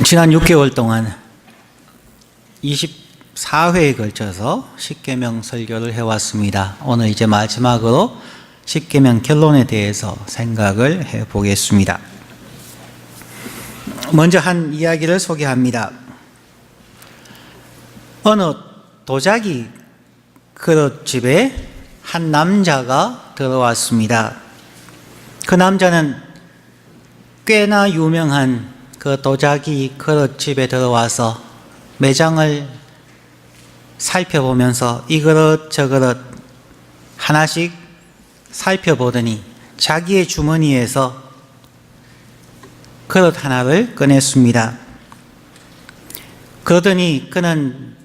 지난 6개월 동안 24회에 걸쳐서 십계명 설교를 해왔습니다. 오늘 이제 마지막으로 십계명 결론에 대해서 생각을 해보겠습니다. 먼저 한 이야기를 소개합니다. 어느 도자기 그릇집에 한 남자가 들어왔습니다. 그 남자는 꽤나 유명한 그 도자기 그릇집에 들어와서 매장을 살펴보면서 이 그릇 저 그릇 하나씩 살펴보더니 자기의 주머니에서 그릇 하나를 꺼냈습니다. 그러더니 그는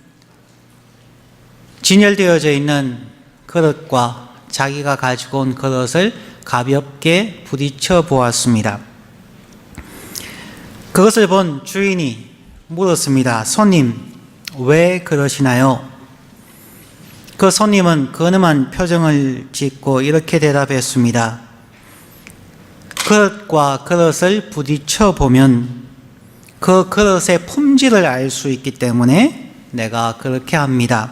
진열되어져 있는 그릇과 자기가 가지고 온 그릇을 가볍게 부딪혀 보았습니다. 그것을 본 주인이 물었습니다. 손님, 왜 그러시나요? 그 손님은 근엄한 표정을 짓고 이렇게 대답했습니다. 그릇과 그릇을 부딪혀 보면 그 그릇의 품질을 알 수 있기 때문에 내가 그렇게 합니다.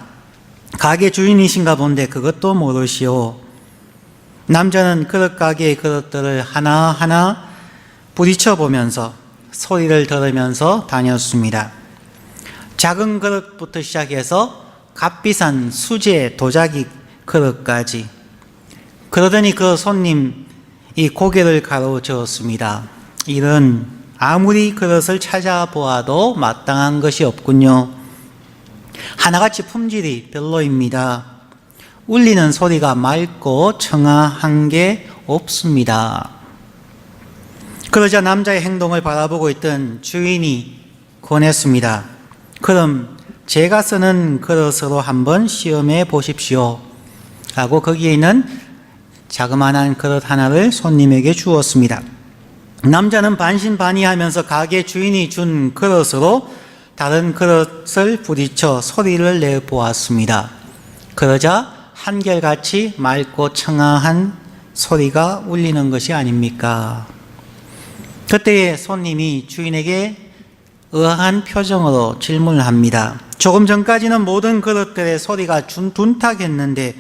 가게 주인이신가 본데 그것도 모르시오. 남자는 그릇 가게의 그릇들을 하나하나 부딪혀 보면서 소리를 들으면서 다녔습니다. 작은 그릇부터 시작해서 값비싼 수제 도자기 그릇까지. 그러더니 그 손님이 고개를 가로저었습니다. 이런 아무리 그릇을 찾아보아도 마땅한 것이 없군요. 하나같이 품질이 별로입니다. 울리는 소리가 맑고 청아한 게 없습니다. 그러자 남자의 행동을 바라보고 있던 주인이 권했습니다. 그럼 제가 쓰는 그릇으로 한번 시험해 보십시오. 라고 거기에 있는 자그마한 그릇 하나를 손님에게 주었습니다. 남자는 반신반의하면서 가게 주인이 준 그릇으로 다른 그릇을 부딪혀 소리를 내보았습니다. 그러자 한결같이 맑고 청아한 소리가 울리는 것이 아닙니까? 그때에 손님이 주인에게 의아한 표정으로 질문을 합니다. 조금 전까지는 모든 그릇들의 소리가 둔탁했는데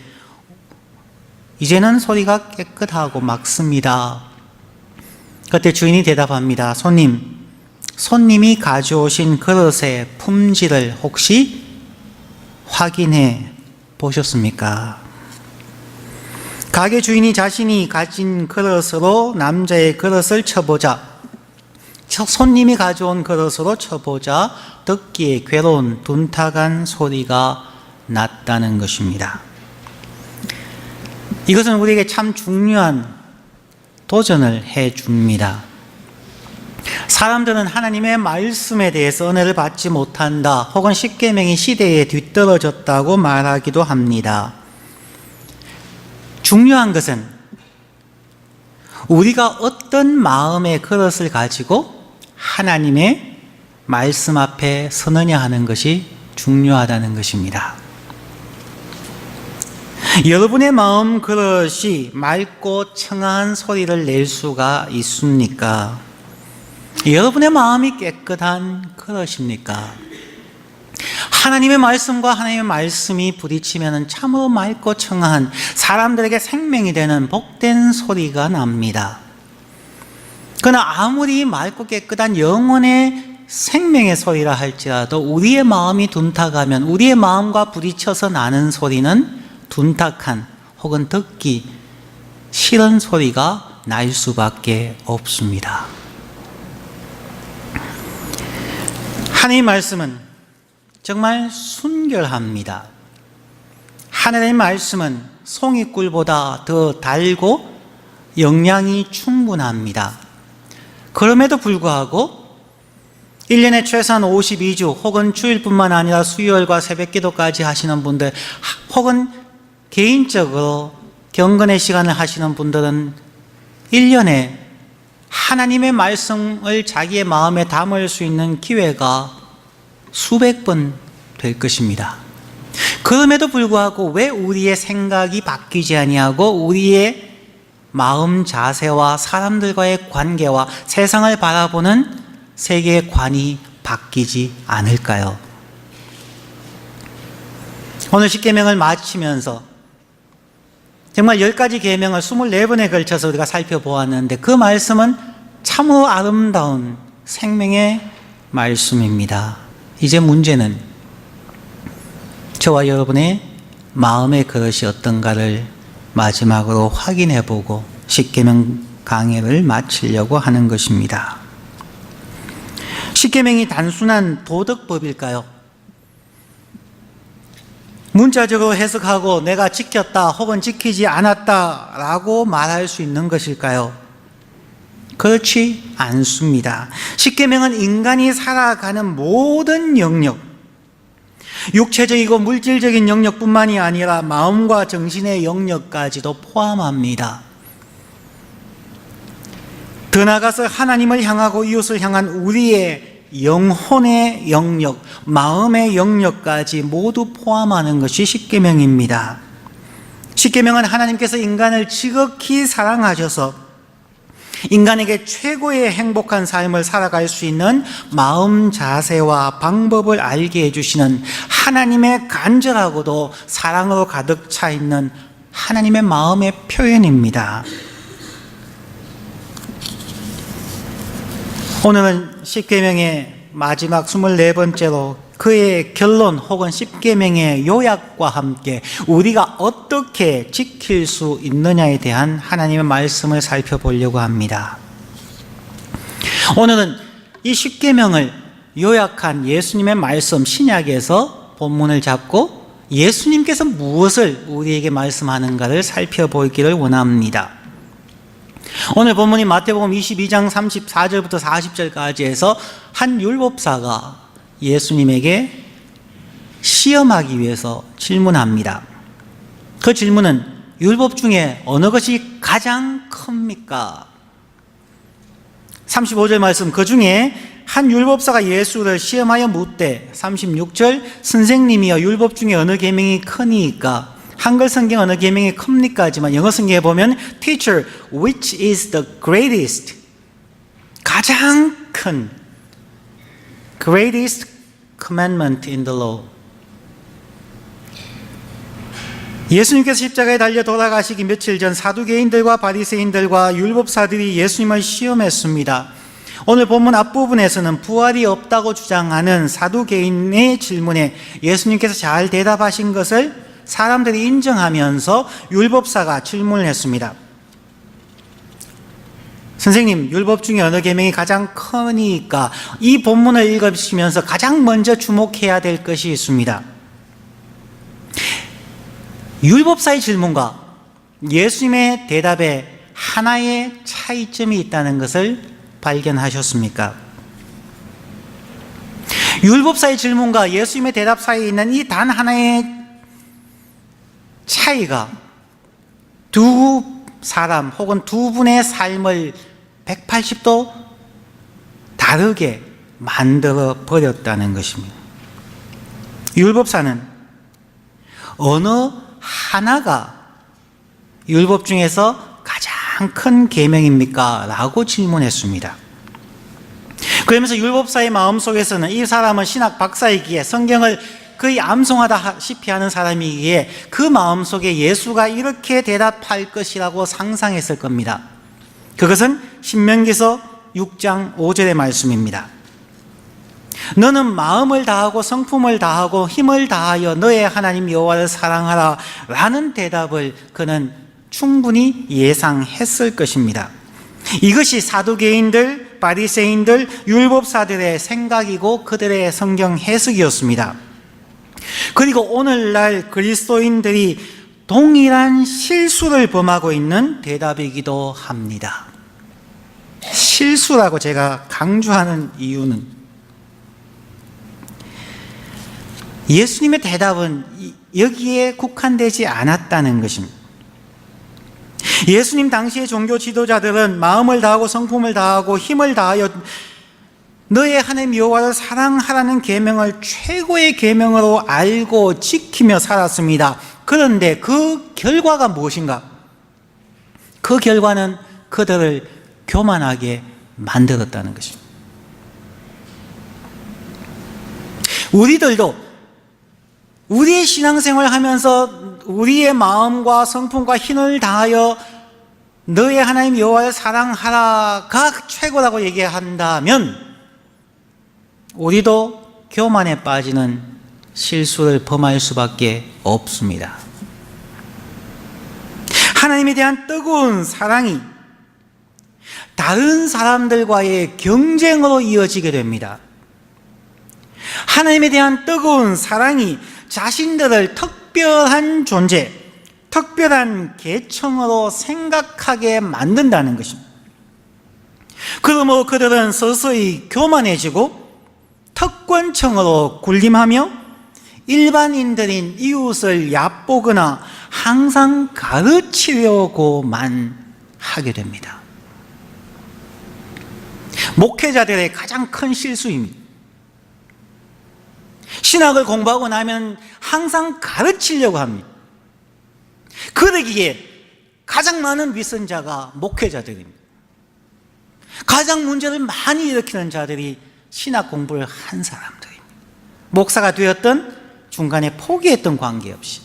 이제는 소리가 깨끗하고 맑습니다. 그때 주인이 대답합니다. 손님이 가져오신 그릇의 품질을 혹시 확인해 보셨습니까? 가게 주인이 자신이 가진 그릇으로 남자의 그릇을 쳐보자 손님이 가져온 그릇으로 쳐보자 듣기에 괴로운 둔탁한 소리가 났다는 것입니다. 이것은 우리에게 참 중요한 도전을 해줍니다. 사람들은 하나님의 말씀에 대해서 은혜를 받지 못한다 혹은 십계명이 시대에 뒤떨어졌다고 말하기도 합니다. 중요한 것은 우리가 어떤 마음의 그릇을 가지고 하나님의 말씀 앞에 서느냐 하는 것이 중요하다는 것입니다. 여러분의 마음 그릇이 맑고 청아한 소리를 낼 수가 있습니까? 여러분의 마음이 깨끗한 그릇입니까? 하나님의 말씀과 하나님의 말씀이 부딪히면 참으로 맑고 청아한 사람들에게 생명이 되는 복된 소리가 납니다. 그러나 아무리 맑고 깨끗한 영혼의 생명의 소리라 할지라도 우리의 마음이 둔탁하면 우리의 마음과 부딪혀서 나는 소리는 둔탁한 혹은 듣기 싫은 소리가 날 수밖에 없습니다. 하나님의 말씀은 정말 순결합니다. 하나님의 말씀은 송이꿀보다 더 달고 영양이 충분합니다. 그럼에도 불구하고 1년에 최소한 52주 혹은 주일뿐만 아니라 수요일과 새벽기도까지 하시는 분들 혹은 개인적으로 경건의 시간을 하시는 분들은 1년에 하나님의 말씀을 자기의 마음에 담을 수 있는 기회가 수백 번 될 것입니다. 그럼에도 불구하고 왜 우리의 생각이 바뀌지 아니하고 우리의 마음 자세와 사람들과의 관계와 세상을 바라보는 세계관이 바뀌지 않을까요? 오늘 10계명을 마치면서 정말 10가지 계명을 24번에 걸쳐서 우리가 살펴보았는데 그 말씀은 참으로 아름다운 생명의 말씀입니다. 이제 문제는 저와 여러분의 마음의 그릇이 어떤가를 마지막으로 확인해보고 10계명 강해를 마치려고 하는 것입니다. 10계명이 단순한 도덕법일까요? 문자적으로 해석하고 내가 지켰다 혹은 지키지 않았다 라고 말할 수 있는 것일까요? 그렇지 않습니다. 10계명은 인간이 살아가는 모든 영역, 육체적이고 물질적인 영역뿐만이 아니라 마음과 정신의 영역까지도 포함합니다. 더 나아가서 하나님을 향하고 이웃을 향한 우리의 영혼의 영역, 마음의 영역까지 모두 포함하는 것이 10계명입니다. 10계명은 하나님께서 인간을 지극히 사랑하셔서 인간에게 최고의 행복한 삶을 살아갈 수 있는 마음 자세와 방법을 알게 해주시는 하나님의 간절하고도 사랑으로 가득 차 있는 하나님의 마음의 표현입니다. 오늘은 10계명의 마지막 24번째로 그의 결론 혹은 10계명의 요약과 함께 우리가 어떻게 지킬 수 있느냐에 대한 하나님의 말씀을 살펴보려고 합니다. 오늘은 이 10계명을 요약한 예수님의 말씀 신약에서 본문을 잡고 예수님께서 무엇을 우리에게 말씀하는가를 살펴보기를 원합니다. 오늘 본문이 마태복음 22장 34절부터 40절까지 해서 한 율법사가 예수님에게 시험하기 위해서 질문합니다. 그 질문은 율법 중에 어느 것이 가장 큽니까? 35절 말씀, 그 중에 한 율법사가 예수를 시험하여 묻되 36절, 선생님이여 율법 중에 어느 계명이 크니까? 한글 성경 어느 계명이 큽니까? 하지만 영어 성경에 보면 Teacher, which is the greatest? 가장 큰 greatest commandment in the law. 예수님께서 십자가에 달려 돌아가시기 며칠 전 사두개인들과 바리새인들과 율법사들이 예수님을 시험했습니다. 오늘 본문 앞부분에서는 부활이 없다고 주장하는 사두개인의 질문에 예수님께서 잘 대답하신 것을 사람들이 인정하면서 율법사가 질문을 했습니다. 선생님, 율법 중에 어느 계명이 가장 크니까? 이 본문을 읽으시면서 가장 먼저 주목해야 될 것이 있습니다. 율법사의 질문과 예수님의 대답에 하나의 차이점이 있다는 것을 발견하셨습니까? 율법사의 질문과 예수님의 대답 사이에 있는 이 단 하나의 차이가 두 사람 혹은 두 분의 삶을 180도 다르게 만들어 버렸다는 것입니다. 율법사는 어느 하나가 율법 중에서 가장 큰 계명입니까? 라고 질문했습니다. 그러면서 율법사의 마음속에서는 이 사람은 신학 박사이기에 성경을 거의 암송하다시피 하는 사람이기에 그 마음속에 예수가 이렇게 대답할 것이라고 상상했을 겁니다. 그것은 신명기서 6장 5절의 말씀입니다. 너는 마음을 다하고 성품을 다하고 힘을 다하여 너의 하나님 여호와를 사랑하라 라는 대답을 그는 충분히 예상했을 것입니다. 이것이 사두개인들, 바리새인들, 율법사들의 생각이고 그들의 성경 해석이었습니다. 그리고 오늘날 그리스도인들이 동일한 실수를 범하고 있는 대답이기도 합니다. 실수라고 제가 강조하는 이유는 예수님의 대답은 여기에 국한되지 않았다는 것입니다. 예수님 당시의 종교 지도자들은 마음을 다하고 성품을 다하고 힘을 다하여 너의 하나님 여호와를 사랑하라는 계명을 최고의 계명으로 알고 지키며 살았습니다. 그런데 그 결과가 무엇인가? 그 결과는 그들을 교만하게 만들었다는 것입니다. 우리들도 우리의 신앙생활을 하면서 우리의 마음과 성품과 힘을 다하여 너의 하나님 여호와를 사랑하라가 최고라고 얘기한다면 우리도 교만에 빠지는 실수를 범할 수밖에 없습니다. 하나님에 대한 뜨거운 사랑이 다른 사람들과의 경쟁으로 이어지게 됩니다. 하나님에 대한 뜨거운 사랑이 자신들을 특별한 존재, 특별한 계층으로 생각하게 만든다는 것입니다. 그러므로 그들은 서서히 교만해지고 특권층으로 군림하며 일반인들인 이웃을 얕보거나 항상 가르치려고만 하게 됩니다. 목회자들의 가장 큰 실수입니다. 신학을 공부하고 나면 항상 가르치려고 합니다. 그러기에 가장 많은 위선자가 목회자들입니다. 가장 문제를 많이 일으키는 자들이 신학 공부를 한 사람들입니다. 목사가 되었던 중간에 포기했던 관계없이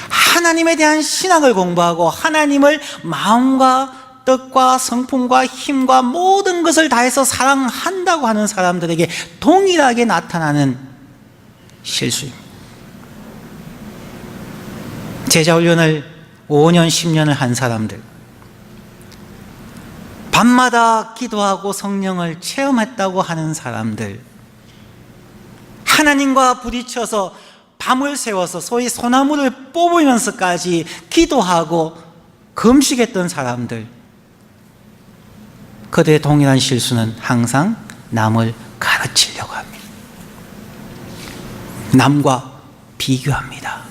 하나님에 대한 신학을 공부하고 하나님을 마음과 뜻과 성품과 힘과 모든 것을 다해서 사랑한다고 하는 사람들에게 동일하게 나타나는 실수입니다. 제자훈련을 5년, 10년을 한 사람들, 밤마다 기도하고 성령을 체험했다고 하는 사람들, 하나님과 부딪혀서 밤을 새워서 소위 소나무를 뽑으면서까지 기도하고 금식했던 사람들, 그들의 동일한 실수는 항상 남을 가르치려고 합니다. 남과 비교합니다.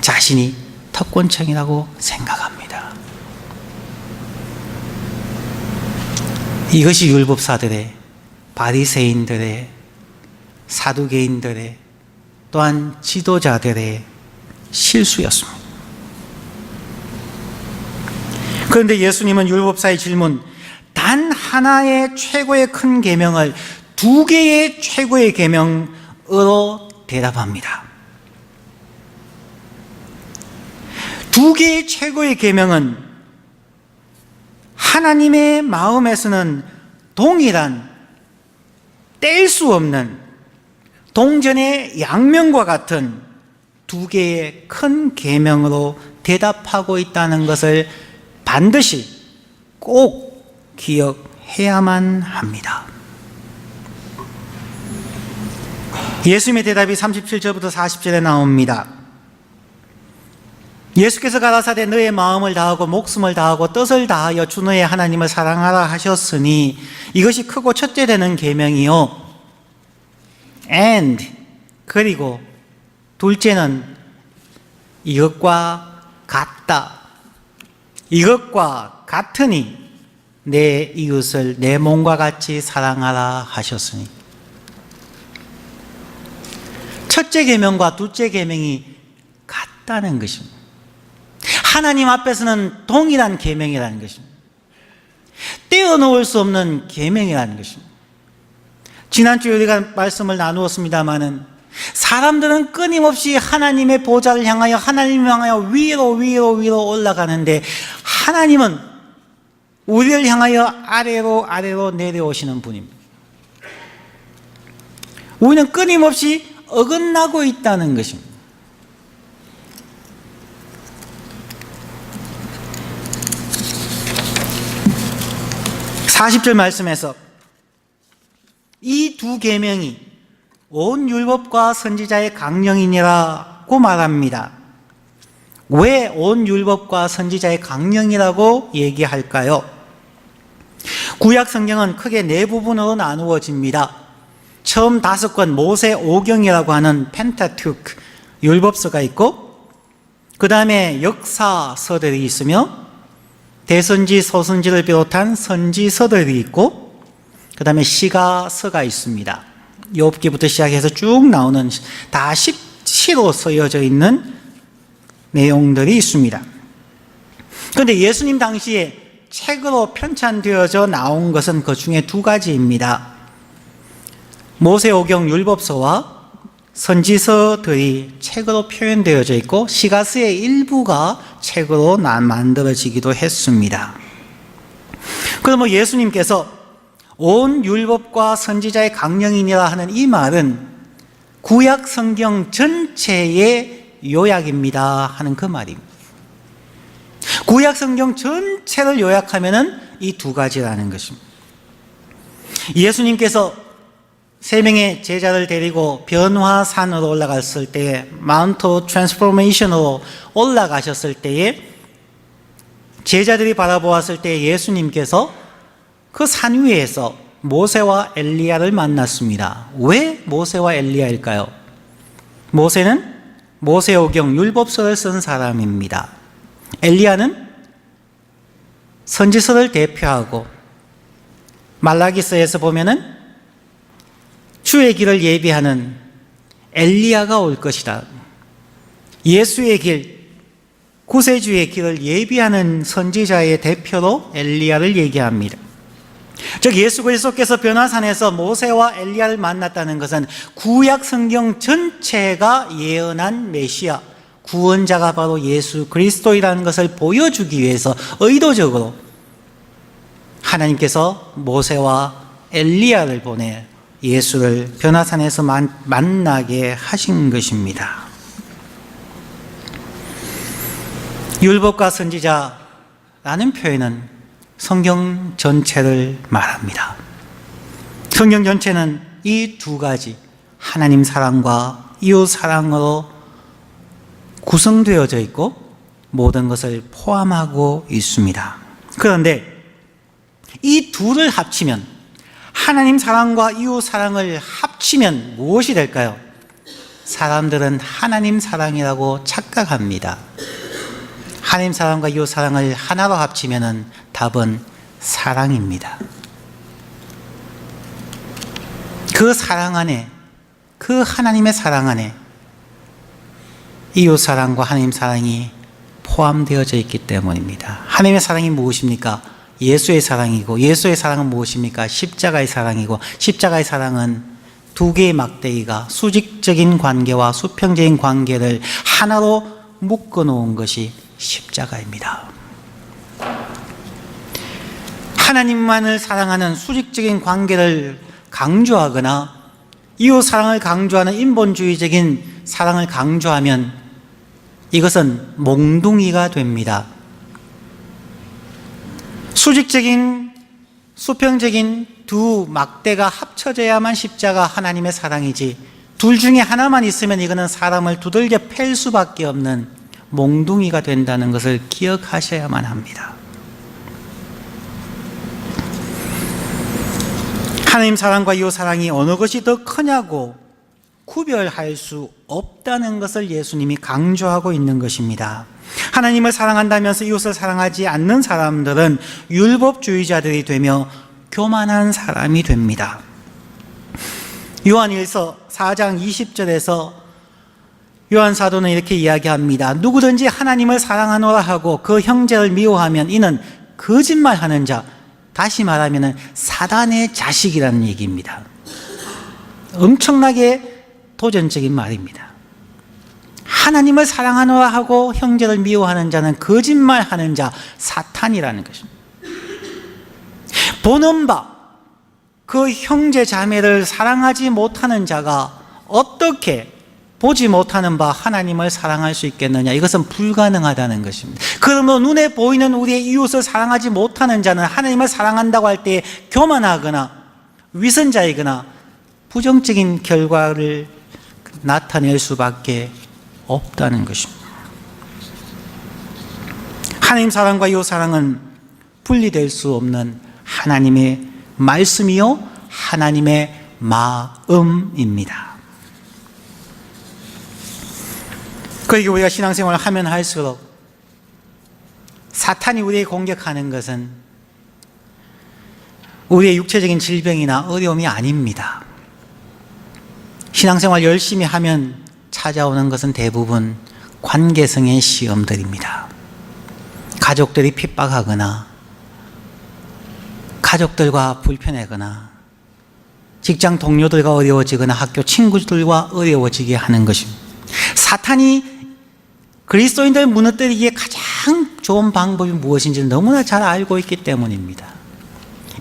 자신이 특권층이라고 생각합니다. 이것이 율법사들의, 바리새인들의, 사두개인들의, 또한 지도자들의 실수였습니다. 그런데 예수님은 율법사의 질문, 단 하나의 최고의 큰 계명을 두 개의 최고의 계명으로 대답합니다. 두 개의 최고의 계명은 하나님의 마음에서는 동일한, 뗄 수 없는 동전의 양면과 같은 두 개의 큰 계명으로 대답하고 있다는 것을 반드시 꼭 기억해야만 합니다. 예수님의 대답이 37절부터 40절에 나옵니다. 예수께서 가라사대 너의 마음을 다하고 목숨을 다하고 뜻을 다하여 주 너의 하나님을 사랑하라 하셨으니 이것이 크고 첫째 되는 계명이요. and 그리고 둘째는 이것과 같다. 이것과 같으니 내 이웃을 내 몸과 같이 사랑하라 하셨으니. 첫째 계명과 둘째 계명이 같다는 것입니다. 하나님 앞에서는 동일한 계명이라는 것입니다. 떼어놓을 수 없는 계명이라는 것입니다. 지난주에 우리가 말씀을 나누었습니다마는 사람들은 끊임없이 하나님의 보좌를 향하여 하나님을 향하여 위로 올라가는데 하나님은 우리를 향하여 아래로 내려오시는 분입니다. 우리는 끊임없이 어긋나고 있다는 것입니다. (40절) 말씀에서 이 두 계명이 온 율법과 선지자의 강령이니라고 말합니다. 왜 온 율법과 선지자의 강령이라고 얘기할까요? 구약 성경은 크게 네 부분으로 나누어집니다. 처음 5권 모세 오경이라고 하는 펜타투크 율법서가 있고, 그 다음에 역사서들이 있으며 대선지 소선지를 비롯한 선지서들이 있고, 그 다음에 시가서가 있습니다. 욥기부터 시작해서 쭉 나오는 다 시로 쓰여져 있는 내용들이 있습니다. 그런데 예수님 당시에 책으로 편찬되어져 나온 것은 그 중에 두 가지입니다. 모세오경 율법서와 선지서들이 책으로 표현되어져 있고 시가스의 일부가 책으로 만들어지기도 했습니다. 그럼 예수님께서 온 율법과 선지자의 강령이니라 하는 이 말은 구약 성경 전체의 요약입니다 하는 그 말입니다. 구약 성경 전체를 요약하면은 이 두 가지라는 것입니다. 예수님께서 세 명의 제자를 데리고 변화산으로 올라갔을 때에 마운트 트랜스포메이션으로 올라가셨을 때에 제자들이 바라보았을 때 예수님께서 그 산 위에서 모세와 엘리야를 만났습니다. 왜 모세와 엘리야일까요? 모세는 모세오경 율법서를 쓴 사람입니다. 엘리야는 선지서를 대표하고 말라기서에서 보면은 주의 길을 예비하는 엘리야가 올 것이다. 예수의 길, 구세주의 길을 예비하는 선지자의 대표로 엘리야를 얘기합니다. 즉 예수 그리스도께서 변화산에서 모세와 엘리야를 만났다는 것은 구약 성경 전체가 예언한 메시아, 구원자가 바로 예수 그리스도이라는 것을 보여주기 위해서 의도적으로 하나님께서 모세와 엘리야를 보내 예수를 변화산에서 만나게 하신 것입니다. 율법과 선지자라는 표현은 성경 전체를 말합니다. 성경 전체는 이 두 가지 하나님 사랑과 이웃 사랑으로 구성되어져 있고 모든 것을 포함하고 있습니다. 그런데 이 둘을 합치면 하나님 사랑과 이웃 사랑을 합치면 무엇이 될까요? 사람들은 하나님 사랑이라고 착각합니다. 하나님 사랑과 이웃 사랑을 하나로 합치면 답은 사랑입니다. 그 사랑 안에, 그 하나님의 사랑 안에 이웃 사랑과 하나님 사랑이 포함되어져 있기 때문입니다. 하나님의 사랑이 무엇입니까? 예수의 사랑이고, 예수의 사랑은 무엇입니까? 십자가의 사랑이고, 십자가의 사랑은 두 개의 막대기가 수직적인 관계와 수평적인 관계를 하나로 묶어 놓은 것이 십자가입니다. 하나님만을 사랑하는 수직적인 관계를 강조하거나 이웃 사랑을 강조하는 인본주의적인 사랑을 강조하면 이것은 몽둥이가 됩니다. 수직적인, 수평적인 두 막대가 합쳐져야만 십자가 하나님의 사랑이지 둘 중에 하나만 있으면 이거는 사람을 두들겨 팰 수밖에 없는 몽둥이가 된다는 것을 기억하셔야만 합니다. 하나님 사랑과 이웃 사랑이 어느 것이 더 크냐고 구별할 수 없다는 것을 예수님이 강조하고 있는 것입니다. 하나님을 사랑한다면서 이웃을 사랑하지 않는 사람들은 율법주의자들이 되며 교만한 사람이 됩니다. 요한일서 4장 20절에서 요한 사도는 이렇게 이야기합니다. 누구든지 하나님을 사랑하노라 하고 그 형제를 미워하면 이는 거짓말하는 자, 다시 말하면 사단의 자식이라는 얘기입니다. 엄청나게 도전적인 말입니다. 하나님을 사랑하노라 하고 형제를 미워하는 자는 거짓말하는 자, 사탄이라는 것입니다. 보는 바, 그 형제 자매를 사랑하지 못하는 자가 어떻게 보지 못하는 바 하나님을 사랑할 수 있겠느냐? 이것은 불가능하다는 것입니다. 그러므로 눈에 보이는 우리의 이웃을 사랑하지 못하는 자는 하나님을 사랑한다고 할 때 교만하거나 위선자이거나 부정적인 결과를 나타낼 수밖에 없다는 것입니다. 하나님 사랑과 이웃 사랑은 분리될 수 없는 하나님의 말씀이요 하나님의 마음입니다. 그리고 우리가 신앙생활을 하면 할수록 사탄이 우리에게 공격하는 것은 우리의 육체적인 질병이나 어려움이 아닙니다. 신앙생활 열심히 하면 찾아오는 것은 대부분 관계성의 시험들입니다. 가족들이 핍박하거나 가족들과 불편하거나 직장 동료들과 어려워지거나 학교 친구들과 어려워지게 하는 것입니다. 사탄이 그리스도인들을 무너뜨리기에 가장 좋은 방법이 무엇인지 너무나 잘 알고 있기 때문입니다.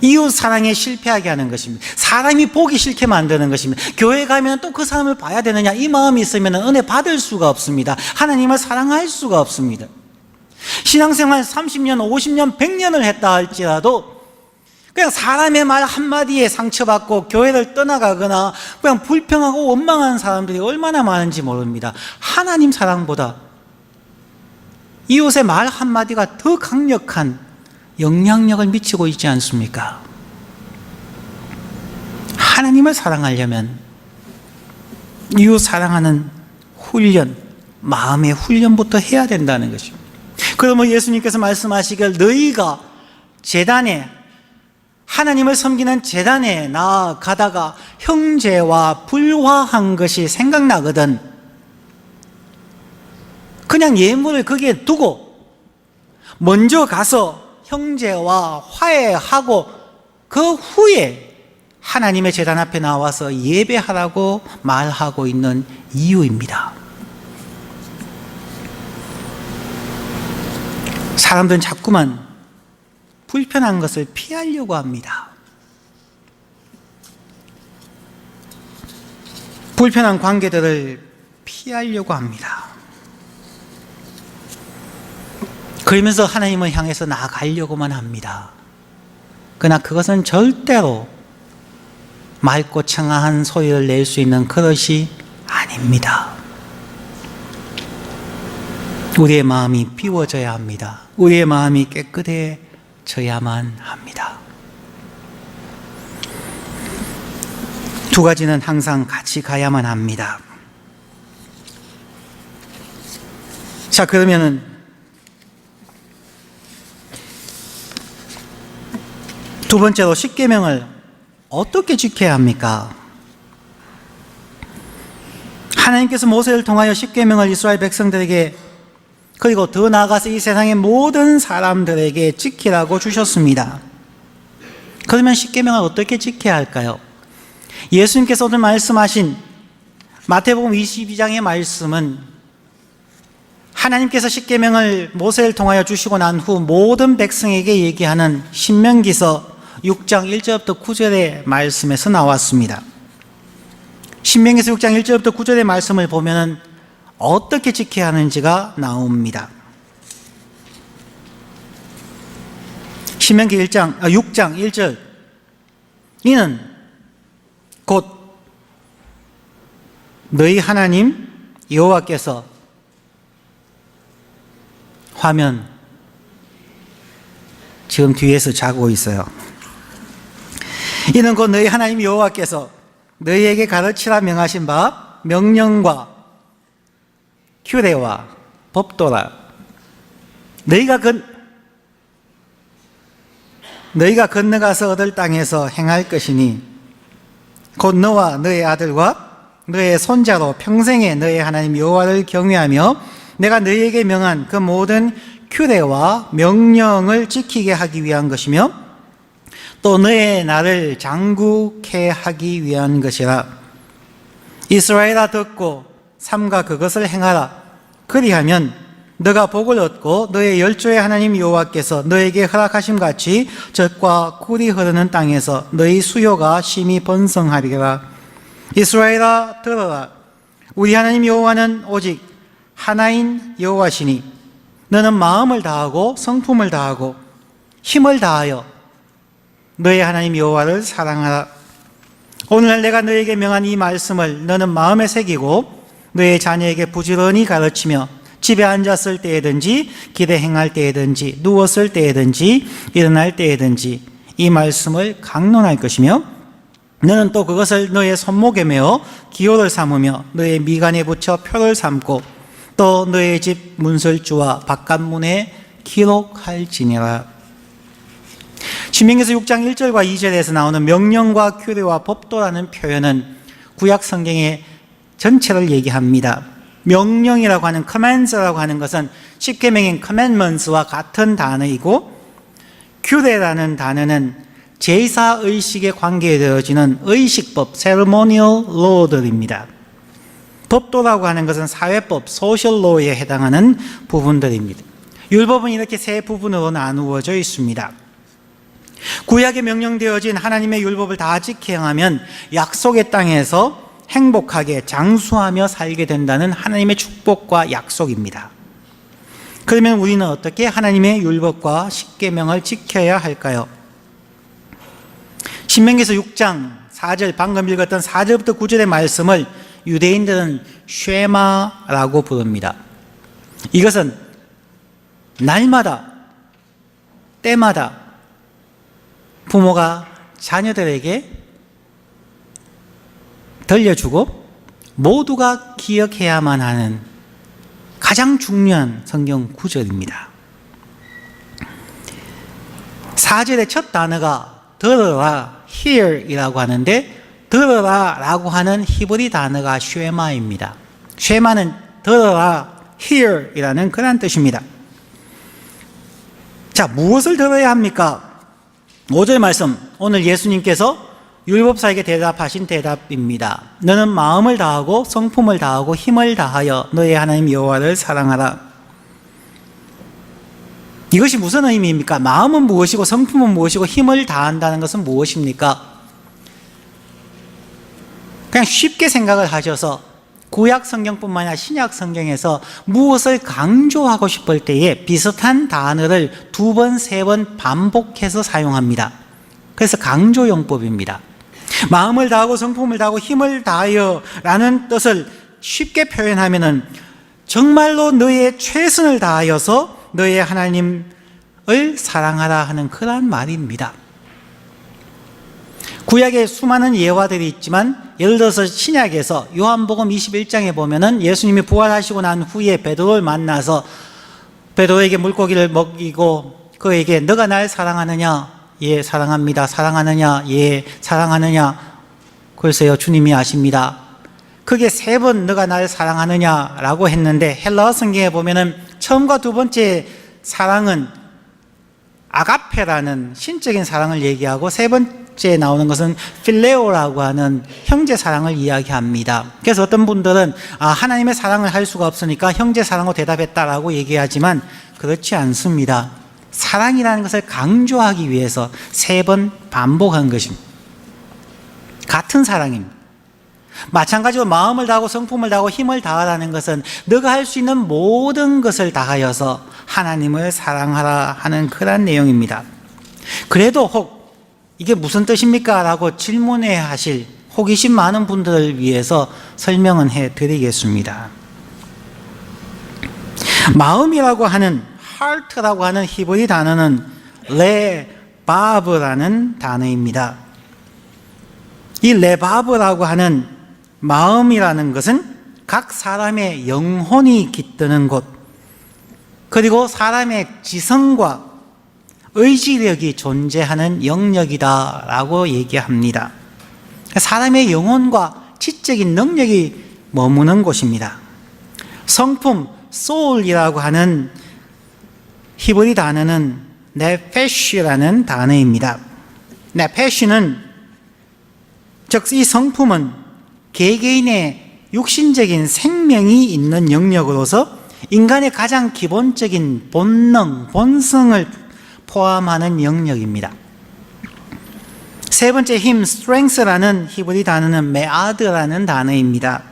이웃 사랑에 실패하게 하는 것입니다. 사람이 보기 싫게 만드는 것입니다. 교회 가면 또 그 사람을 봐야 되느냐, 이 마음이 있으면 은혜 받을 수가 없습니다. 하나님을 사랑할 수가 없습니다. 신앙생활 30년, 50년, 100년을 했다 할지라도 그냥 사람의 말 한마디에 상처받고 교회를 떠나가거나 그냥 불평하고 원망하는 사람들이 얼마나 많은지 모릅니다. 하나님 사랑보다 이웃의 말 한마디가 더 강력한 영향력을 미치고 있지 않습니까? 하나님을 사랑하려면 이웃 사랑하는 훈련, 마음의 훈련부터 해야 된다는 것입니다. 그러면 예수님께서 말씀하시길 너희가 제단에, 하나님을 섬기는 제단에 나아가다가 형제와 불화한 것이 생각나거든 그냥 예물을 거기에 두고 먼저 가서 형제와 화해하고 그 후에 하나님의 제단 앞에 나와서 예배하라고 말하고 있는 이유입니다. 사람들은 자꾸만 불편한 것을 피하려고 합니다. 불편한 관계들을 피하려고 합니다. 그러면서 하나님을 향해서 나아가려고만 합니다. 그러나 그것은 절대로 맑고 청아한 소리를 낼 수 있는 그릇이 아닙니다. 우리의 마음이 비워져야 합니다. 우리의 마음이 깨끗해져야만 합니다. 두 가지는 항상 같이 가야만 합니다. 자, 그러면은 두 번째로 십계명을 어떻게 지켜야 합니까? 하나님께서 모세를 통하여 십계명을 이스라엘 백성들에게 그리고 더 나아가서 이 세상의 모든 사람들에게 지키라고 주셨습니다. 그러면 십계명을 어떻게 지켜야 할까요? 예수님께서 오늘 말씀하신 마태복음 22장의 말씀은 하나님께서 십계명을 모세를 통하여 주시고 난 후 모든 백성에게 얘기하는 신명기서 6장 1절부터 9절의 말씀에서 나왔습니다. 신명기서 6장 1절부터 9절의 말씀을 보면 어떻게 지켜야 하는지가 나옵니다. 신명기 6장 1절 이는 곧 너희 하나님 여호와께서 화면 지금 뒤에서 자고 있어요. 이는 곧 너희 하나님 여호와께서 너희에게 가르치라 명하신 바 명령과 규례와 법도라. 너희가 건너가서 얻을 땅에서 행할 것이니 곧 너와 너의 아들과 너의 손자로 평생에 너희 하나님 여호와를 경외하며 내가 너희에게 명한 그 모든 규례와 명령을 지키게 하기 위한 것이며 또 너의 나를 장구케 하기 위한 것이라. 이스라엘아 듣고 삼가 그것을 행하라. 그리하면 너가 복을 얻고 너의 열조의 하나님 여호와께서 너에게 허락하심 같이 젖과 꿀이 흐르는 땅에서 너희 수요가 심히 번성하리라. 이스라엘아 들어라. 우리 하나님 여호와는 오직 하나인 여호와시니 너는 마음을 다하고 성품을 다하고 힘을 다하여 너의 하나님 여호와를 사랑하라. 오늘날 내가 너에게 명한 이 말씀을 너는 마음에 새기고 너의 자녀에게 부지런히 가르치며 집에 앉았을 때에든지 길에 행할 때에든지 누웠을 때에든지 일어날 때에든지 이 말씀을 강론할 것이며 너는 또 그것을 너의 손목에 메어 기호를 삼으며 너의 미간에 붙여 표를 삼고 또 너의 집 문설주와 바깥문에 기록할지니라. 신명기서 6장 1절과 2절에서 나오는 명령과 규례와 법도라는 표현은 구약 성경의 전체를 얘기합니다. 명령이라고 하는 commands라고 하는 것은 십계명인 commandments와 같은 단어이고 규례라는 단어는 제사의식에 관계되어지는 의식법, ceremonial law들입니다. 법도라고 하는 것은 사회법, social law에 해당하는 부분들입니다. 율법은 이렇게 세 부분으로 나누어져 있습니다. 구약에 명령되어진 하나님의 율법을 다 지켜야 하면 약속의 땅에서 행복하게 장수하며 살게 된다는 하나님의 축복과 약속입니다. 그러면 우리는 어떻게 하나님의 율법과 십계명을 지켜야 할까요? 신명기서 6장 4절, 방금 읽었던 4절부터 9절의 말씀을 유대인들은 쉐마라고 부릅니다. 이것은 날마다, 때마다 부모가 자녀들에게 들려주고 모두가 기억해야만 하는 가장 중요한 성경 구절입니다. 4절의 첫 단어가 들어라, hear 이라고 하는데, 들어라 라고 하는 히브리 단어가 쉐마입니다. 쉐마는 들어라, hear 이라는 그런 뜻입니다. 자, 무엇을 들어야 합니까? 5절 말씀, 오늘 예수님께서 율법사에게 대답하신 대답입니다. 너는 마음을 다하고 성품을 다하고 힘을 다하여 너의 하나님 여호와를 사랑하라. 이것이 무슨 의미입니까? 마음은 무엇이고 성품은 무엇이고 힘을 다한다는 것은 무엇입니까? 그냥 쉽게 생각을 하셔서 구약 성경뿐만 아니라 신약 성경에서 무엇을 강조하고 싶을 때에 비슷한 단어를 2번, 3번 반복해서 사용합니다. 그래서 강조용법입니다. 마음을 다하고 성품을 다하고 힘을 다하여 라는 뜻을 쉽게 표현하면은 정말로 너의 최선을 다하여서 너의 하나님을 사랑하라 하는 그러한 말입니다. 구약에 수많은 예화들이 있지만 예를 들어서 신약에서 요한복음 21장에 보면은 예수님이 부활하시고 난 후에 베드로를 만나서 베드로에게 물고기를 먹이고 그에게 너가 날 사랑하느냐? 예, 사랑합니다. 사랑하느냐? 예, 사랑하느냐? 글쎄요, 주님이 아십니다. 그게 3번 너가 날 사랑하느냐라고 했는데 헬라어 성경에 보면은 처음과 2번째 사랑은 아가페라는 신적인 사랑을 얘기하고 3번째 나오는 것은 필레오라고 하는 형제 사랑을 이야기합니다. 그래서 어떤 분들은 하나님의 사랑을 할 수가 없으니까 형제 사랑으로 대답했다라고 얘기하지만 그렇지 않습니다. 사랑이라는 것을 강조하기 위해서 3번 반복한 것입니다. 같은 사랑입니다. 마찬가지로 마음을 다하고 성품을 다하고 힘을 다하라는 것은 너가 할 수 있는 모든 것을 다하여서 하나님을 사랑하라 하는 그런 내용입니다. 그래도 혹 이게 무슨 뜻입니까? 라고 질문해 하실 호기심 많은 분들을 위해서 설명은 해드리겠습니다. 마음이라고 하는 heart라고 하는 히브리 단어는 레바브라는 단어입니다. 이 레바브라고 하는 마음이라는 것은 각 사람의 영혼이 깃드는 곳, 그리고 사람의 지성과 의지력이 존재하는 영역이다라고 얘기합니다. 사람의 영혼과 지적인 능력이 머무는 곳입니다. 성품, soul이라고 하는 히브리 단어는 네페시라는 단어입니다. 네페시는 즉 이 성품은 개개인의 육신적인 생명이 있는 영역으로서 인간의 가장 기본적인 본능, 본성을 포함하는 영역입니다. 3번째 힘, strength라는 히브리 단어는 메아드라는 단어입니다.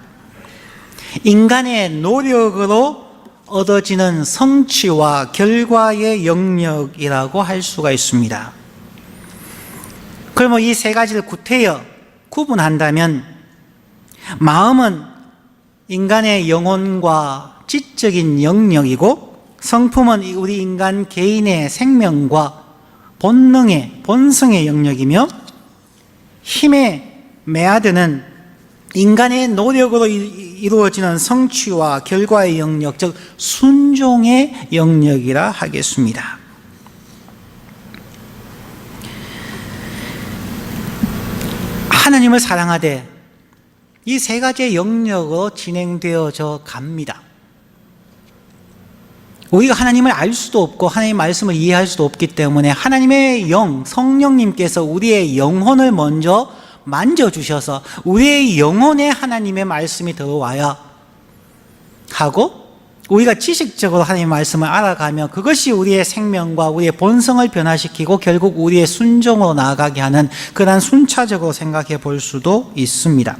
인간의 노력으로 얻어지는 성취와 결과의 영역이라고 할 수가 있습니다. 그러면 이 3가지를 구태여 구분한다면 마음은 인간의 영혼과 지적인 영역이고 성품은 우리 인간 개인의 생명과 본능의, 본성의 영역이며 힘의 메아드는 인간의 노력으로 이루어지는 성취와 결과의 영역, 즉 순종의 영역이라 하겠습니다. 하나님을 사랑하되 이 3가지의 영역으로 진행되어져 갑니다. 우리가 하나님을 알 수도 없고 하나님의 말씀을 이해할 수도 없기 때문에 하나님의 영, 성령님께서 우리의 영혼을 먼저 만져주셔서 우리의 영혼에 하나님의 말씀이 들어와야 하고, 우리가 지식적으로 하나님의 말씀을 알아가며 그것이 우리의 생명과 우리의 본성을 변화시키고 결국 우리의 순종으로 나아가게 하는 그런 순차적으로 생각해 볼 수도 있습니다.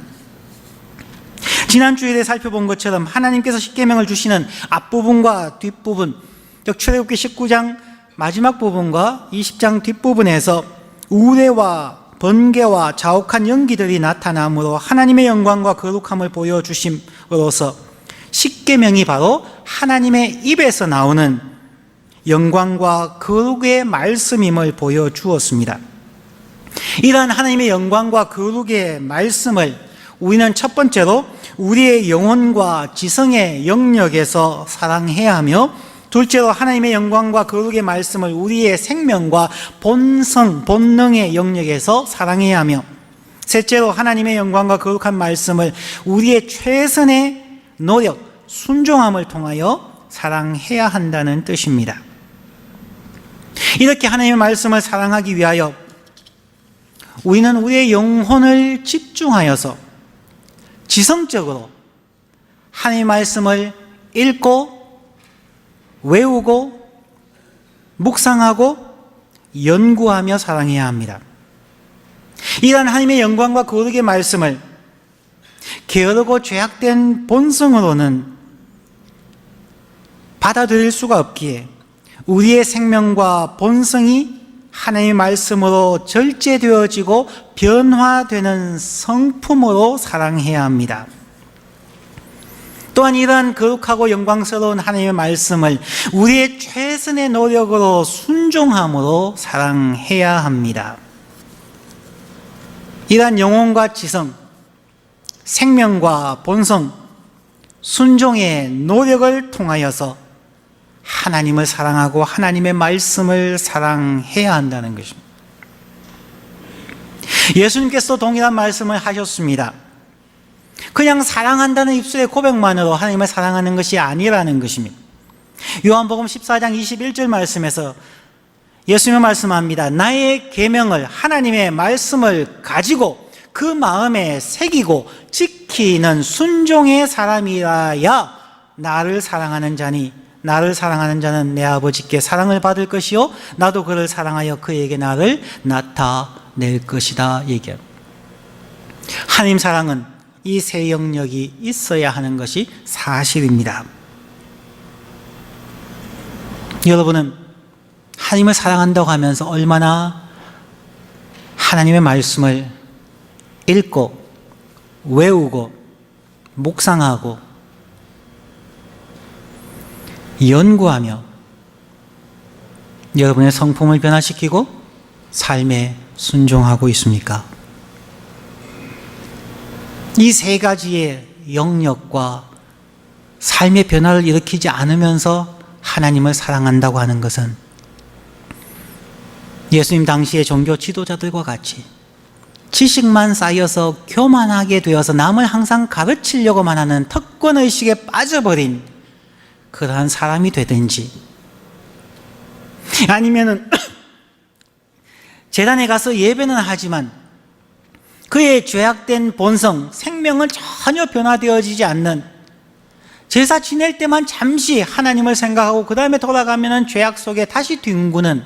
지난 주일에 살펴본 것처럼 하나님께서 십계명을 주시는 앞부분과 뒷부분, 즉 출애굽기 19장 마지막 부분과 20장 뒷부분에서 우레와 번개와 자욱한 연기들이 나타나므로 하나님의 영광과 거룩함을 보여주심으로써 십계명이 바로 하나님의 입에서 나오는 영광과 거룩의 말씀임을 보여주었습니다. 이러한 하나님의 영광과 거룩의 말씀을 우리는 첫 번째로 우리의 영혼과 지성의 영역에서 사랑해야 하며, 둘째로 하나님의 영광과 거룩의 말씀을 우리의 생명과 본성, 본능의 영역에서 사랑해야 하며, 셋째로 하나님의 영광과 거룩한 말씀을 우리의 최선의 노력, 순종함을 통하여 사랑해야 한다는 뜻입니다. 이렇게 하나님의 말씀을 사랑하기 위하여 우리는 우리의 영혼을 집중하여서 지성적으로 하나님의 말씀을 읽고 외우고 묵상하고 연구하며 사랑해야 합니다. 이러한 하나님의 영광과 거룩의 말씀을 게으르고 죄악된 본성으로는 받아들일 수가 없기에 우리의 생명과 본성이 하나님의 말씀으로 절제되어지고 변화되는 성품으로 사랑해야 합니다. 또한 이러한 거룩하고 영광스러운 하나님의 말씀을 우리의 최선의 노력으로 순종함으로 사랑해야 합니다. 이러한 영혼과 지성, 생명과 본성, 순종의 노력을 통하여서 하나님을 사랑하고 하나님의 말씀을 사랑해야 한다는 것입니다. 예수님께서도 동일한 말씀을 하셨습니다. 그냥 사랑한다는 입술의 고백만으로 하나님을 사랑하는 것이 아니라는 것입니다. 요한복음 14장 21절 말씀에서 예수님은 말씀합니다. 나의 계명을, 하나님의 말씀을 가지고 그 마음에 새기고 지키는 순종의 사람이라야 나를 사랑하는 자니, 나를 사랑하는 자는 내 아버지께 사랑을 받을 것이요 나도 그를 사랑하여 그에게 나를 나타낼 것이다 얘기합니다. 하나님 사랑은 이 세 영역이 있어야 하는 것이 사실입니다. 여러분은 하나님을 사랑한다고 하면서 얼마나 하나님의 말씀을 읽고 외우고 묵상하고 연구하며 여러분의 성품을 변화시키고 삶에 순종하고 있습니까? 이 세 가지의 영역과 삶의 변화를 일으키지 않으면서 하나님을 사랑한다고 하는 것은 예수님 당시의 종교 지도자들과 같이 지식만 쌓여서 교만하게 되어서 남을 항상 가르치려고만 하는 특권의식에 빠져버린 그러한 사람이 되든지, 아니면은 제단에 가서 예배는 하지만 그의 죄악된 본성, 생명은 전혀 변화되어지지 않는, 제사 지낼 때만 잠시 하나님을 생각하고 그 다음에 돌아가면 죄악 속에 다시 뒹구는,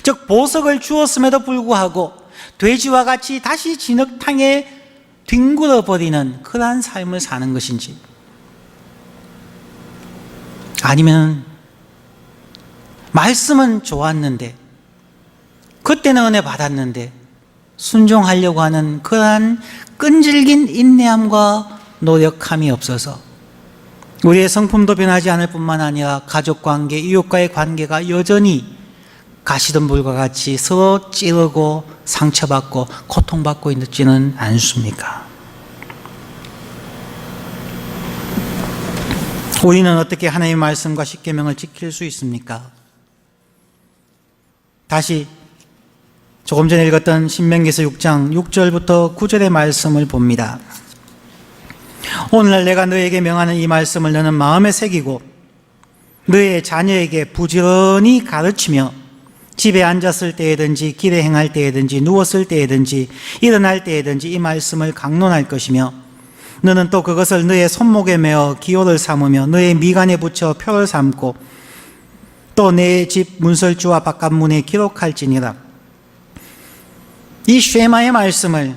즉 보석을 주었음에도 불구하고 돼지와 같이 다시 진흙탕에 뒹굴어버리는 그러한 삶을 사는 것인지, 아니면 말씀은 좋았는데 그때는 은혜 받았는데 순종하려고 하는 그러한 끈질긴 인내함과 노력함이 없어서 우리의 성품도 변하지 않을 뿐만 아니라 가족관계, 이웃과의 관계가 여전히 가시덤불과 같이 서로 찌르고 상처받고 고통받고 있지는 않습니까? 우리는 어떻게 하나님의 말씀과 십계명을 지킬 수 있습니까? 다시 조금 전에 읽었던 신명기서 6장 6절부터 9절의 말씀을 봅니다. 오늘날 내가 너에게 명하는 이 말씀을 너는 마음에 새기고 너의 자녀에게 부지런히 가르치며 집에 앉았을 때에든지 길에 행할 때에든지 누웠을 때에든지 일어날 때에든지 이 말씀을 강론할 것이며 너는 또 그것을 너의 손목에 메어 기호를 삼으며 너의 미간에 붙여 표를 삼고 또 내 집 문설주와 바깥문에 기록할지니라. 이 쉐마의 말씀을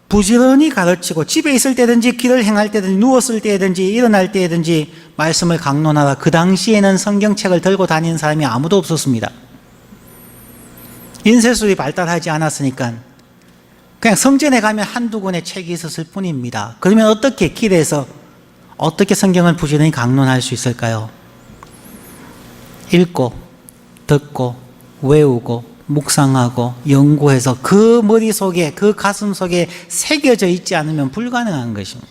부지런히 가르치고 집에 있을 때든지 길을 행할 때든지 누웠을 때든지 일어날 때든지 말씀을 강론하라. 그 당시에는 성경책을 들고 다니는 사람이 아무도 없었습니다. 인쇄술이 발달하지 않았으니까 그냥 성전에 가면 한두 권의 책이 있었을 뿐입니다. 그러면 어떻게 길에서 어떻게 성경을 부지런히 강론할 수 있을까요? 읽고 듣고 외우고 묵상하고 연구해서 그 머릿속에 그 가슴속에 새겨져 있지 않으면 불가능한 것입니다.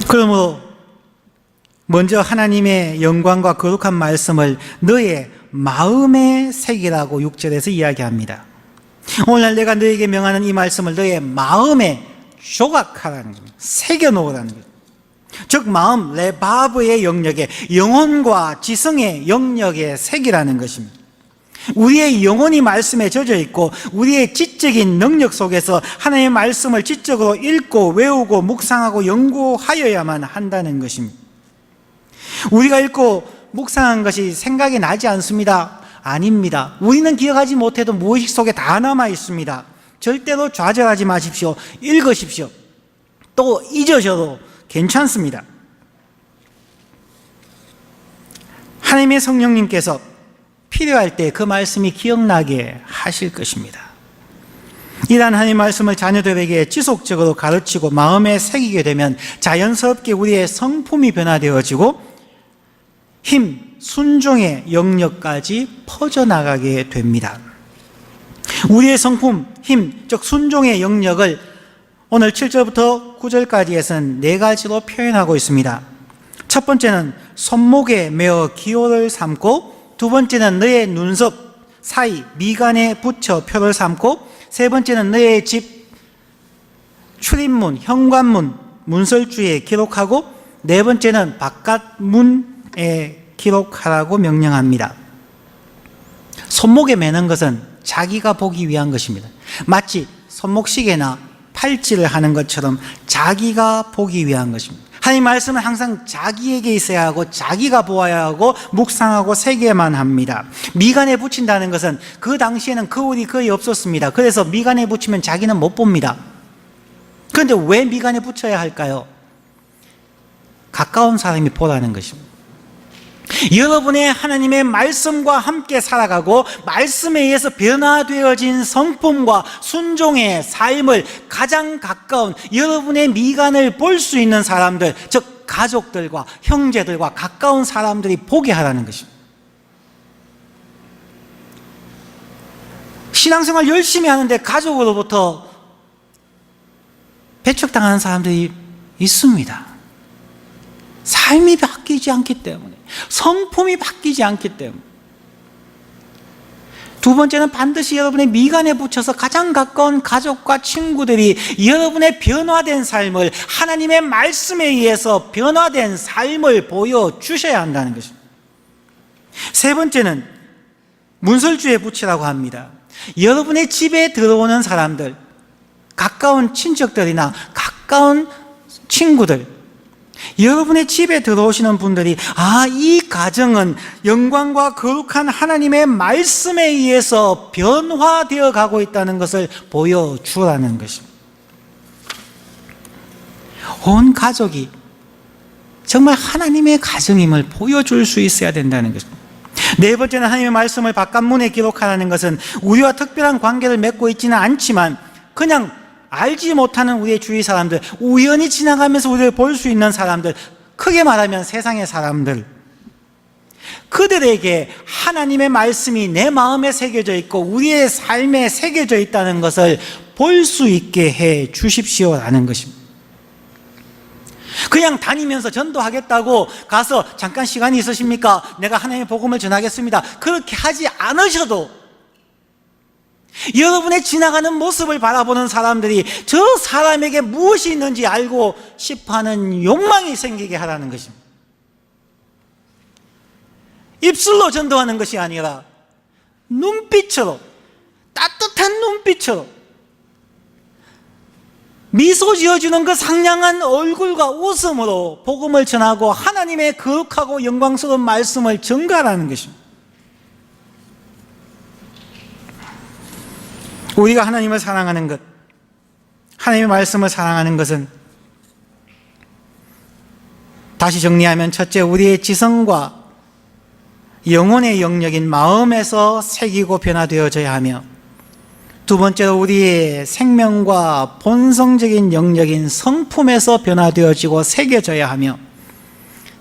그러므로 먼저 하나님의 영광과 거룩한 말씀을 너의 마음에 새기라고 6절에서 이야기합니다. 오늘 내가 너에게 명하는 이 말씀을 너의 마음에 조각하라는 겁니다. 새겨놓으라는 거죠. 즉 마음, 레바브의 영역에, 영혼과 지성의 영역에 새기라는 것입니다. 우리의 영혼이 말씀에 젖어 있고 우리의 지적인 능력 속에서 하나님의 말씀을 지적으로 읽고 외우고 묵상하고 연구하여야만 한다는 것입니다. 우리가 읽고 묵상한 것이 생각이 나지 않습니다. 아닙니다. 우리는 기억하지 못해도 무의식 속에 다 남아 있습니다. 절대로 좌절하지 마십시오. 읽으십시오. 또 잊으셔도 괜찮습니다. 하나님의 성령님께서 필요할 때 그 말씀이 기억나게 하실 것입니다. 이러한 하나님의 말씀을 자녀들에게 지속적으로 가르치고 마음에 새기게 되면 자연스럽게 우리의 성품이 변화되어지고 힘, 순종의 영역까지 퍼져나가게 됩니다. 우리의 성품, 힘, 즉 순종의 영역을 오늘 7절부터 9절까지에서는 4가지로 표현하고 있습니다. 첫 번째는 손목에 메어 기호를 삼고, 두 번째는 너의 눈썹 사이 미간에 붙여 표를 삼고, 세 번째는 너의 집 출입문, 현관문, 문설주에 기록하고, 네 번째는 바깥문에 기록하라고 명령합니다. 손목에 매는 것은 자기가 보기 위한 것입니다. 마치 손목시계나 팔찌를 하는 것처럼 자기가 보기 위한 것입니다. 하나님 말씀은 항상 자기에게 있어야 하고 자기가 보아야 하고 묵상하고 새겨야만 합니다. 미간에 붙인다는 것은 그 당시에는 거울이 거의 없었습니다. 그래서 미간에 붙이면 자기는 못 봅니다. 그런데 왜 미간에 붙여야 할까요? 가까운 사람이 보라는 것입니다. 여러분의 하나님의 말씀과 함께 살아가고 말씀에 의해서 변화되어진 성품과 순종의 삶을 가장 가까운 여러분의 미간을 볼 수 있는 사람들, 즉 가족들과 형제들과 가까운 사람들이 보게 하라는 것입니다. 신앙생활 열심히 하는데 가족으로부터 배척당하는 사람들이 있습니다. 삶이 바뀌지 않기 때문에, 성품이 바뀌지 않기 때문에. 두 번째는 반드시 여러분의 미간에 붙여서 가장 가까운 가족과 친구들이 여러분의 변화된 삶을, 하나님의 말씀에 의해서 변화된 삶을 보여주셔야 한다는 것입니다. 세 번째는 문설주에 붙이라고 합니다. 여러분의 집에 들어오는 사람들, 가까운 친척들이나 가까운 친구들, 여러분의 집에 들어오시는 분들이 이 가정은 영광과 거룩한 하나님의 말씀에 의해서 변화되어 가고 있다는 것을 보여주라는 것입니다. 온 가족이 정말 하나님의 가정임을 보여줄 수 있어야 된다는 것입니다. 네 번째는 하나님의 말씀을 바깥문에 기록하라는 것은 우리와 특별한 관계를 맺고 있지는 않지만 그냥 알지 못하는 우리의 주위 사람들, 우연히 지나가면서 우리를 볼 수 있는 사람들, 크게 말하면 세상의 사람들, 그들에게 하나님의 말씀이 내 마음에 새겨져 있고 우리의 삶에 새겨져 있다는 것을 볼 수 있게 해 주십시오라는 것입니다. 그냥 다니면서 전도하겠다고 가서 잠깐 시간이 있으십니까? 내가 하나님의 복음을 전하겠습니다. 그렇게 하지 않으셔도 여러분의 지나가는 모습을 바라보는 사람들이 저 사람에게 무엇이 있는지 알고 싶어하는 욕망이 생기게 하라는 것입니다. 입술로 전도하는 것이 아니라 눈빛으로, 따뜻한 눈빛으로, 미소 지어주는 그 상냥한 얼굴과 웃음으로 복음을 전하고 하나님의 거룩하고 영광스러운 말씀을 전가하라는 것입니다. 우리가 하나님을 사랑하는 것, 하나님의 말씀을 사랑하는 것은, 다시 정리하면 첫째, 우리의 지성과 영혼의 영역인 마음에서 새기고 변화되어져야 하며, 두 번째로 우리의 생명과 본성적인 영역인 성품에서 변화되어지고 새겨져야 하며,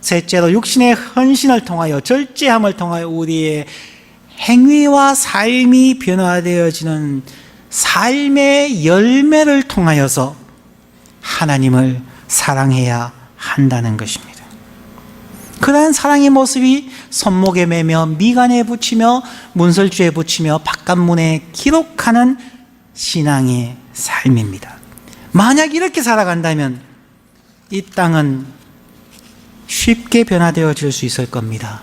셋째로 육신의 헌신을 통하여, 절제함을 통하여 우리의 행위와 삶이 변화되어지는 삶의 열매를 통하여서 하나님을 사랑해야 한다는 것입니다. 그러한 사랑의 모습이 손목에 매며 미간에 붙이며 문설주에 붙이며 바깥문에 기록하는 신앙의 삶입니다. 만약 이렇게 살아간다면 이 땅은 쉽게 변화되어질 수 있을 겁니다.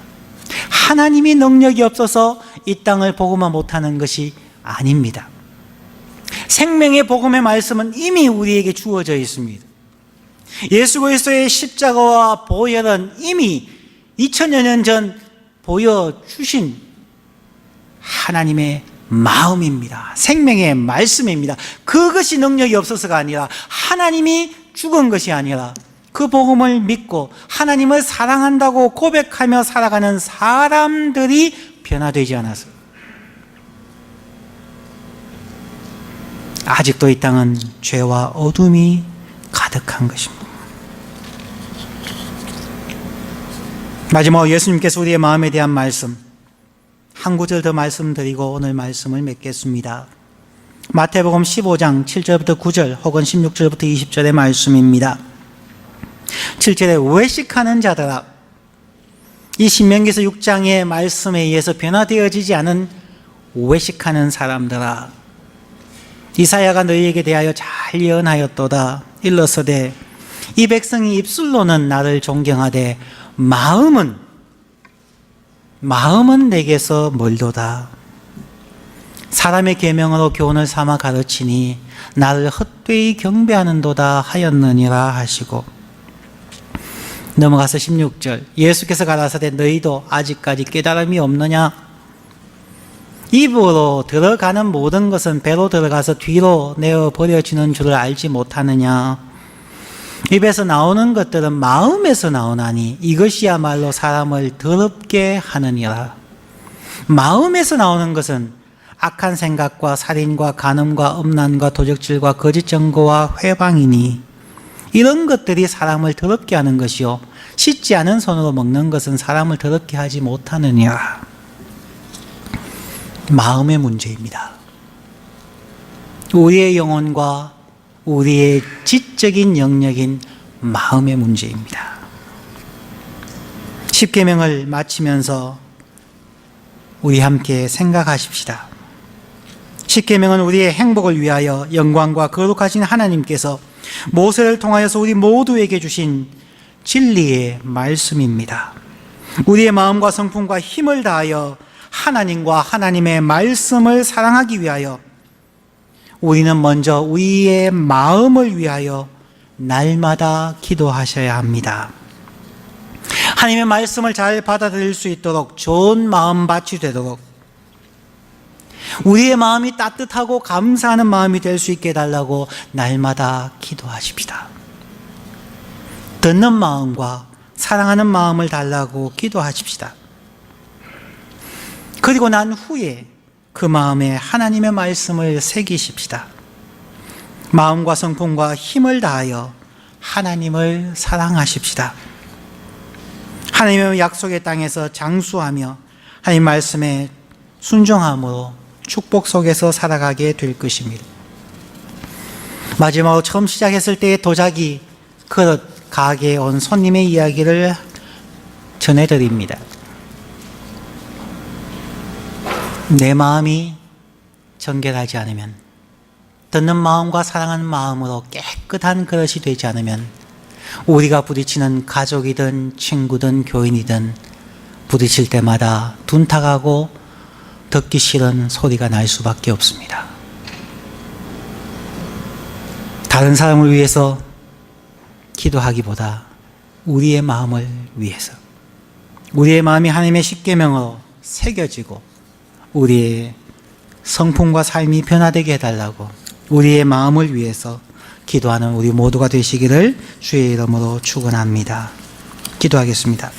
하나님이 능력이 없어서 이 땅을 복음화 못하는 것이 아닙니다. 생명의 복음의 말씀은 이미 우리에게 주어져 있습니다. 예수 그리스도의 십자가와 보혈은 이미 2000여 년 전 보여주신 하나님의 마음입니다. 생명의 말씀입니다. 그것이 능력이 없어서가 아니라, 하나님이 죽은 것이 아니라, 그 복음을 믿고 하나님을 사랑한다고 고백하며 살아가는 사람들이 변화되지 않아서 아직도 이 땅은 죄와 어둠이 가득한 것입니다. 마지막으로 예수님께서 우리의 마음에 대한 말씀 한 구절 더 말씀드리고 오늘 말씀을 맺겠습니다. 마태복음 15장 7절부터 9절 혹은 16절부터 20절의 말씀입니다. 7절에 외식하는 자들아, 이 신명기서 6장의 말씀에 의해서 변화되어지지 않은 외식하는 사람들아, 이사야가 너희에게 대하여 잘 예언하였도다. 일러서되 이 백성이 입술로는 나를 존경하되 마음은 내게서 멀도다. 사람의 계명으로 교훈을 삼아 가르치니 나를 헛되이 경배하는도다 하였느니라 하시고, 넘어가서 16절, 예수께서 가라사대 너희도 아직까지 깨달음이 없느냐? 입으로 들어가는 모든 것은 배로 들어가서 뒤로 내어 버려지는 줄을 알지 못하느냐? 입에서 나오는 것들은 마음에서 나오나니 이것이야말로 사람을 더럽게 하느니라. 마음에서 나오는 것은 악한 생각과 살인과 간음과 음란과 도적질과 거짓 증거와 회방이니 이런 것들이 사람을 더럽게 하는 것이요 씻지 않은 손으로 먹는 것은 사람을 더럽게 하지 못하느니라. 마음의 문제입니다. 우리의 영혼과 우리의 지적인 영역인 마음의 문제입니다. 십계명을 마치면서 우리 함께 생각하십시다. 십계명은 우리의 행복을 위하여 영광과 거룩하신 하나님께서 모세를 통하여서 우리 모두에게 주신 진리의 말씀입니다. 우리의 마음과 성품과 힘을 다하여 하나님과 하나님의 말씀을 사랑하기 위하여 우리는 먼저 우리의 마음을 위하여 날마다 기도하셔야 합니다. 하나님의 말씀을 잘 받아들일 수 있도록 좋은 마음밭이 되도록 우리의 마음이 따뜻하고 감사하는 마음이 될 수 있게 해달라고 날마다 기도하십시다. 듣는 마음과 사랑하는 마음을 달라고 기도하십시다. 그리고 난 후에 그 마음에 하나님의 말씀을 새기십시다. 마음과 성품과 힘을 다하여 하나님을 사랑하십시다. 하나님의 약속의 땅에서 장수하며 하나님 말씀에 순종함으로 축복 속에서 살아가게 될 것입니다. 마지막으로 처음 시작했을 때의 도자기 그릇 가게에 온 손님의 이야기를 전해드립니다. 내 마음이 정결하지 않으면, 듣는 마음과 사랑하는 마음으로 깨끗한 그릇이 되지 않으면 우리가 부딪히는 가족이든 친구든 교인이든 부딪힐 때마다 둔탁하고 듣기 싫은 소리가 날 수밖에 없습니다. 다른 사람을 위해서 기도하기보다 우리의 마음을 위해서, 우리의 마음이 하나님의 십계명으로 새겨지고 우리의 성품과 삶이 변화되게 해달라고 우리의 마음을 위해서 기도하는 우리 모두가 되시기를 주의 이름으로 축원합니다. 기도하겠습니다.